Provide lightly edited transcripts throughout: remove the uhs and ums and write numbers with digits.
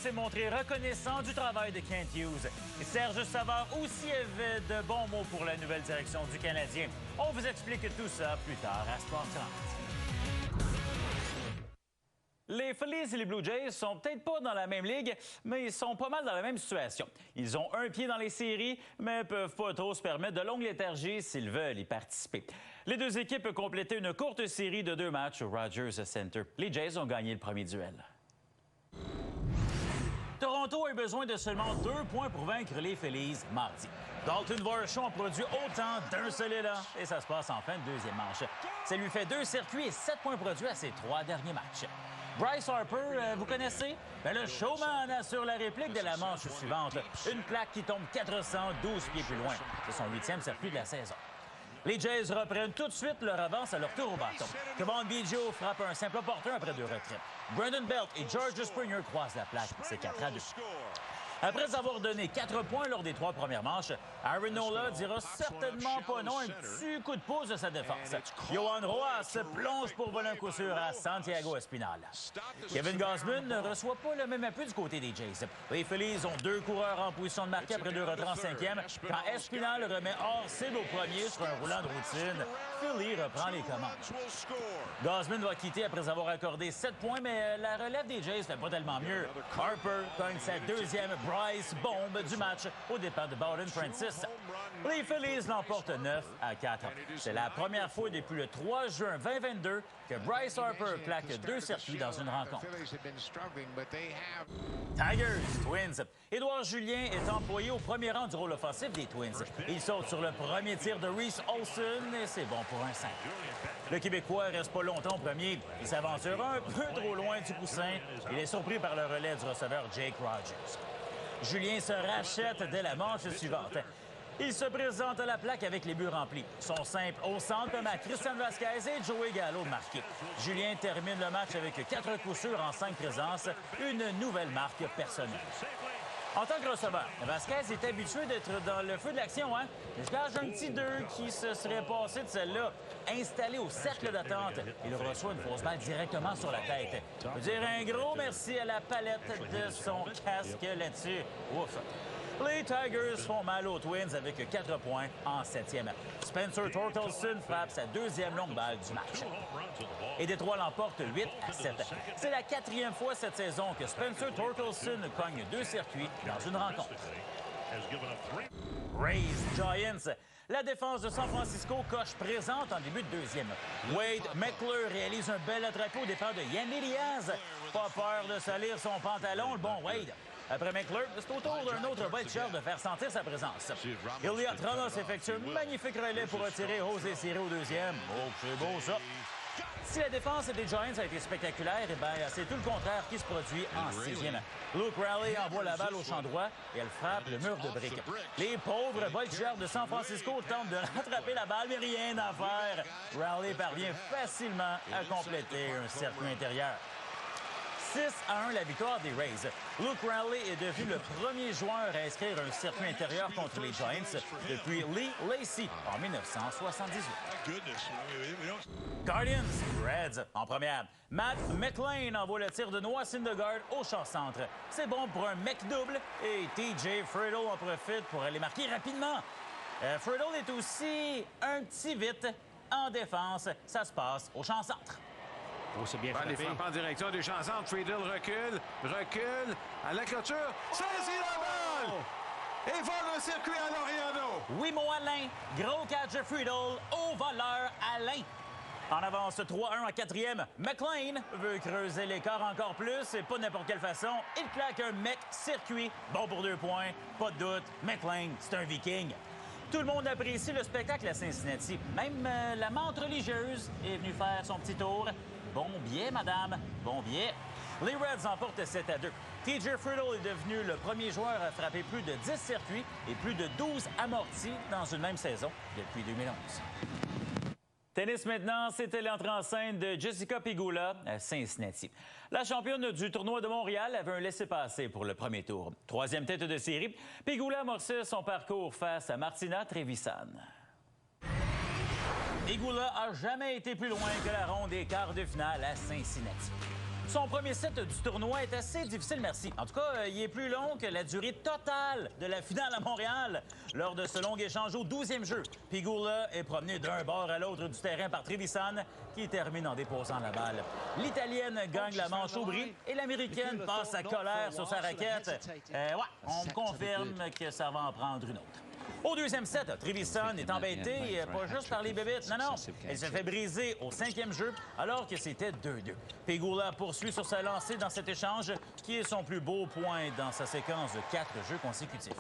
s'est montré reconnaissant du travail de Kent Hughes. Et Serge Savard aussi avait de bons mots pour la nouvelle direction du Canadien. On vous explique tout ça plus tard à Sport 30. Les Phillies et les Blue Jays sont peut-être pas dans la même ligue, mais ils sont pas mal dans la même situation. Ils ont un pied dans les séries, mais peuvent pas trop se permettre de longues léthargies s'ils veulent y participer. Les deux équipes ont complété une courte série de 2 matchs au Rogers Center. Les Jays ont gagné le premier duel. Toronto a eu besoin de seulement 2 points pour vaincre les Phillies mardi. Dalton Varsho en produit autant d'un seul élan et ça se passe en fin de deuxième manche. Ça lui fait 2 circuits et 7 points produits à ses 3 derniers matchs. Bryce Harper, vous connaissez? Le showman assure la réplique de la manche suivante. Une plaque qui tombe 412 pieds plus loin. C'est son 8e circuit de la saison. Les Jays reprennent tout de suite leur avance à leur tour au bâton. Kevin Biggio frappe un simple opportun après 2 retraits. Brandon Belt et George Springer croisent la plaque. C'est 4-2. Après avoir donné 4 points lors des 3 premières manches, Aaron Nola dira certainement pas non un petit coup de pouce de sa défense. Johan Rojas se plonge pour voler un coup sûr à Santiago Espinal. Kevin Gausman ne reçoit pas le même appui du côté des Jays. Les Phillies ont 2 coureurs en position de marquer après 2 retraits en 5e, quand Espinal remet hors cible au premier sur un roulant de routine. Philly reprend les commandes. Gausman va quitter après avoir accordé 7 points, mais la relève des Jays fait pas tellement mieux. Harper gagne sa 2e Bryce bombe du match au départ de Bowden Francis. Les Phillies l'emportent 9-4. C'est la première fois depuis le 3 juin 2022 que Bryce Harper plaque 2 circuits dans une rencontre. Tigers, Twins. Édouard Julien est employé au premier rang du rôle offensif des Twins. Il saute sur le premier tir de Reese Olson et c'est bon pour un 5. Le Québécois reste pas longtemps au premier. Il s'aventure un peu trop loin du coussin. Il est surpris par le relais du receveur Jake Rogers. Julien se rachète dès la manche suivante. Il se présente à la plaque avec les buts remplis. Son simple au centre permet à Christian Vasquez et Joey Gallo de marquer. Julien termine le match avec 4 coups sûrs en 5 présences, une nouvelle marque personnelle. En tant que receveur, Vasquez est habitué d'être dans le feu de l'action, hein? Mais je gage un petit 2 qui se serait passé de celle-là. Installé au cercle d'attente, il reçoit une fausse balle directement sur la tête. Je veux dire un gros merci à la palette de son casque là-dessus. Ouf! Les Tigers font mal aux Twins avec 4 points en 7e. Spencer Torkelson frappe sa 2e longue balle du match. Et Détroit l'emporte 8-7. C'est la 4e fois cette saison que Spencer Torkelson cogne 2 circuits dans une rencontre. Rays Giants. La défense de San Francisco coche présente en début de 2e. Wade McClure réalise un bel attrapé au départ de Yandy Diaz. Pas peur de salir son pantalon, le bon Wade. Après McClure, c'est au tour d'un autre voltigeur de faire sentir sa présence. Elliot Ramos effectue un magnifique relais pour retirer José Siri au 2e. Oh, c'est beau ça! Si la défense des Giants a été spectaculaire, eh bien, c'est tout le contraire qui se produit en 6e. Luke Raleigh envoie la balle au champ droit et elle frappe le mur de briques. Les pauvres voltigeurs de San Francisco tentent de rattraper la balle, mais rien à faire. Raleigh parvient facilement à compléter un circuit intérieur. 6-1 la victoire des Rays. Luke Raleigh est devenu le premier joueur à inscrire un circuit intérieur contre les Giants depuis Lee Lacy en 1978. Guardians, Reds en première. Matt McLean envoie le tir de Noah Syndergaard au champ centre. C'est bon pour un mec double et TJ Friedel en profite pour aller marquer rapidement. Friedel est aussi un petit vite en défense. Ça se passe au champ centre. Oh, c'est bien frappé. Les frappes en direction du champ centre. Friedel recule à la clôture. Saisit la balle! Et vole un circuit à Loriano. Oui, mon Alain. Gros catch de Friedel au voleur Alain. En avance 3-1 en 4e. McLean veut creuser l'écart encore plus et pas de n'importe quelle façon. Il claque un mec circuit. Bon pour 2 points. Pas de doute. McLean, c'est un viking. Tout le monde apprécie le spectacle à Cincinnati. Même la menthe religieuse est venue faire son petit tour. Bon biais, madame. Bon biais. Les Reds emportent 7-2. TJ Friedel est devenu le premier joueur à frapper plus de 10 circuits et plus de 12 amortis dans une même saison depuis 2011. Tennis maintenant, c'était l'entrée en scène de Jessica Pegula à Cincinnati. La championne du tournoi de Montréal avait un laissez-passer pour le premier tour. 3e tête de série, Pegula amorçait son parcours face à Martina Trevisan. Pegula a jamais été plus loin que la ronde des quarts de finale à Cincinnati. Son premier set du tournoi est assez difficile, merci. En tout cas, il est plus long que la durée totale de la finale à Montréal. Lors de ce long échange au 12e jeu, Pegula est promené d'un bord à l'autre du terrain par Trevisan, qui termine en déposant la balle. L'Italienne gagne la manche au bris et l'Américaine passe sa colère sur sa raquette. On me confirme que ça va en prendre une autre. Au deuxième set, Trevisan est embêté, pas juste par les bébites, non. Elle se fait briser au 5e jeu, alors que c'était 2-2. Pegula poursuit sur sa lancée dans cet échange, qui est son plus beau point dans sa séquence de 4 jeux consécutifs.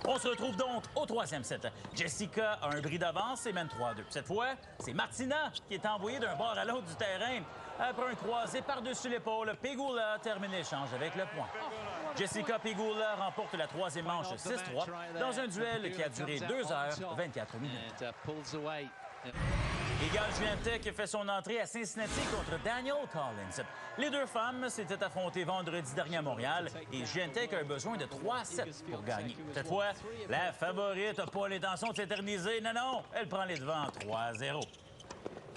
On se retrouve donc au 3e set. Jessica a un bris d'avance et mène 3-2. Cette fois, c'est Martina qui est envoyée d'un bord à l'autre du terrain. Après un croisé par-dessus l'épaule, Pegula termine l'échange avec le point. Jessica Pegula remporte la 3e manche 6-3 dans un duel qui a duré 2 heures 24 minutes. Iga Swiatek fait son entrée à Cincinnati contre Danielle Collins. Les deux femmes s'étaient affrontées vendredi dernier à Montréal et Swiatek a besoin de 3 sets pour gagner. Cette fois, la favorite n'a pas l'intention de s'éterniser. Non, elle prend les devants 3-0.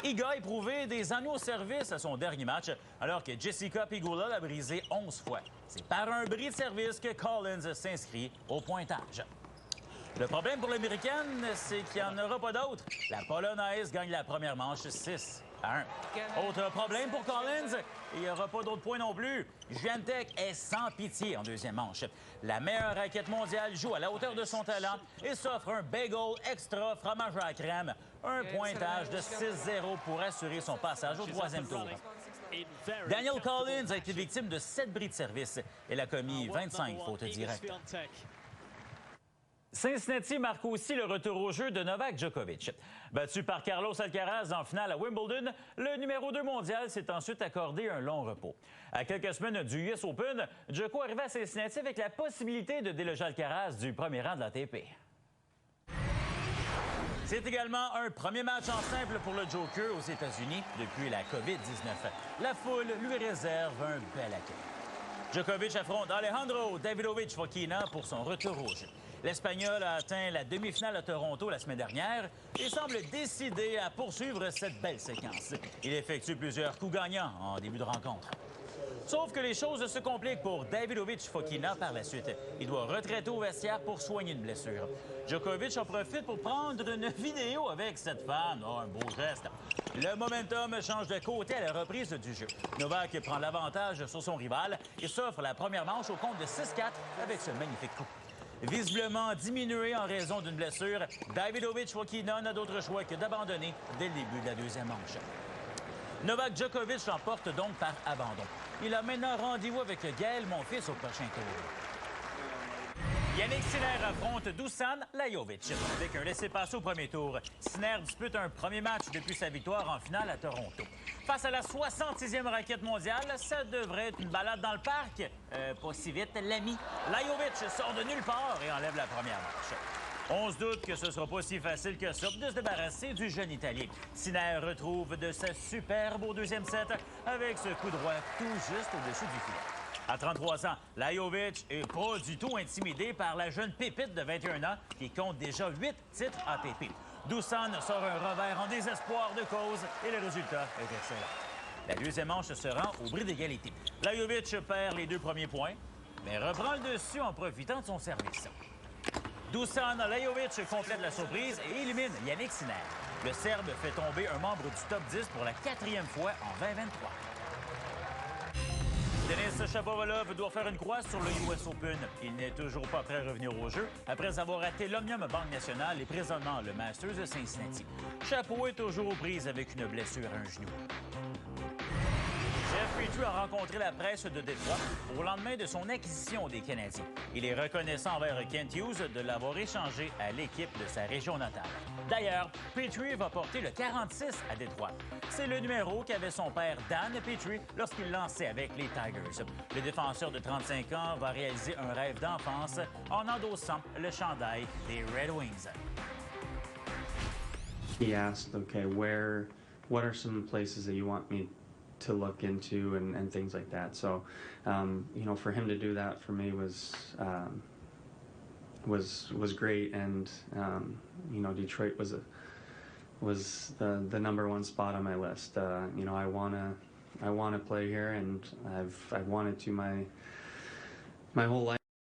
Iga a éprouvé des anneaux au service à son dernier match, alors que Jessica Pegula l'a brisé 11 fois. C'est par un bris de service que Collins s'inscrit au pointage. Le problème pour l'Américaine, c'est qu'il n'y en aura pas d'autres. La Polonaise gagne la première manche 6-1. Autre problème pour Collins, il n'y aura pas d'autres points non plus. Swiatek est sans pitié en deuxième manche. La meilleure raquette mondiale joue à la hauteur de son talent et s'offre un bagel extra fromage à la crème. Un pointage de 6-0 pour assurer son passage au 3e tour. Danielle Collins a été victime de 7 bris de service. Elle a commis 25 fautes directes. Cincinnati marque aussi le retour au jeu de Novak Djokovic. Battu par Carlos Alcaraz en finale à Wimbledon, le numéro 2 mondial s'est ensuite accordé un long repos. À quelques semaines du US Open, Djoko arrivait à Cincinnati avec la possibilité de déloger Alcaraz du premier rang de l'ATP. C'est également un premier match en simple pour le Joker aux États-Unis depuis la COVID-19. La foule lui réserve un bel accueil. Djokovic affronte Alejandro Davidovich Fokina pour son retour au jeu. L'Espagnol a atteint la demi-finale à Toronto la semaine dernière et semble décidé à poursuivre cette belle séquence. Il effectue plusieurs coups gagnants en début de rencontre. Sauf que les choses se compliquent pour Davidovich Fokina par la suite. Il doit retraiter au vestiaire pour soigner une blessure. Djokovic en profite pour prendre une vidéo avec cette femme. Oh, un beau geste. Le momentum change de côté à la reprise du jeu. Novak prend l'avantage sur son rival et s'offre la première manche au compte de 6-4 avec ce magnifique coup. Visiblement diminué en raison d'une blessure, Davidovich Fokina n'a d'autre choix que d'abandonner dès le début de la deuxième manche. Novak Djokovic l'emporte donc par abandon. Il a maintenant rendez-vous avec Gaël Monfils au prochain tour. Yannick Sinner affronte Dusan Lajovic avec un laissez-passer au premier tour. Sinner dispute un premier match depuis sa victoire en finale à Toronto. Face à la 66e raquette mondiale, ça devrait être une balade dans le parc. Pas si vite, l'ami. Lajovic sort de nulle part et enlève la première marche. On se doute que ce sera pas si facile que ça de se débarrasser du jeune Italien. Sinner retrouve de sa superbe au deuxième set avec ce coup droit tout juste au-dessus du filet. À 33 ans, Lajovic est pas du tout intimidé par la jeune pépite de 21 ans qui compte déjà 8 titres ATP. Dusan sort un revers en désespoir de cause et le résultat est excellent. La deuxième manche se rend au bris d'égalité. Lajovic perd les 2 premiers points, mais reprend le dessus en profitant de son service. Dusan Lajovic complète la surprise et élimine Yannick Sinner. Le Serbe fait tomber un membre du top 10 pour la 4e fois en 2023. Denis Shapovalov doit faire une croix sur le US Open. Il n'est toujours pas prêt à revenir au jeu après avoir raté l'Omnium Banque Nationale et présentement le Masters de Cincinnati. Chapeau est toujours aux prises avec une blessure à un genou. Jeff Petrie a rencontré la presse de Détroit au lendemain de son acquisition des Canadiens. Il est reconnaissant envers Kent Hughes de l'avoir échangé à l'équipe de sa région natale. D'ailleurs, Petrie va porter le 46 à Détroit. C'est le numéro qu'avait son père Dan Petrie lorsqu'il lançait avec les Tigers. Le défenseur de 35 ans va réaliser un rêve d'enfance en endossant le chandail des Red Wings. He asked, okay, what are some places that you want me to look into and things like that. So, you know, for him to do that for me was great. And you know, Detroit was the number 1 spot on my list. You know, I want to want to play here, and I've wanted to my whole life.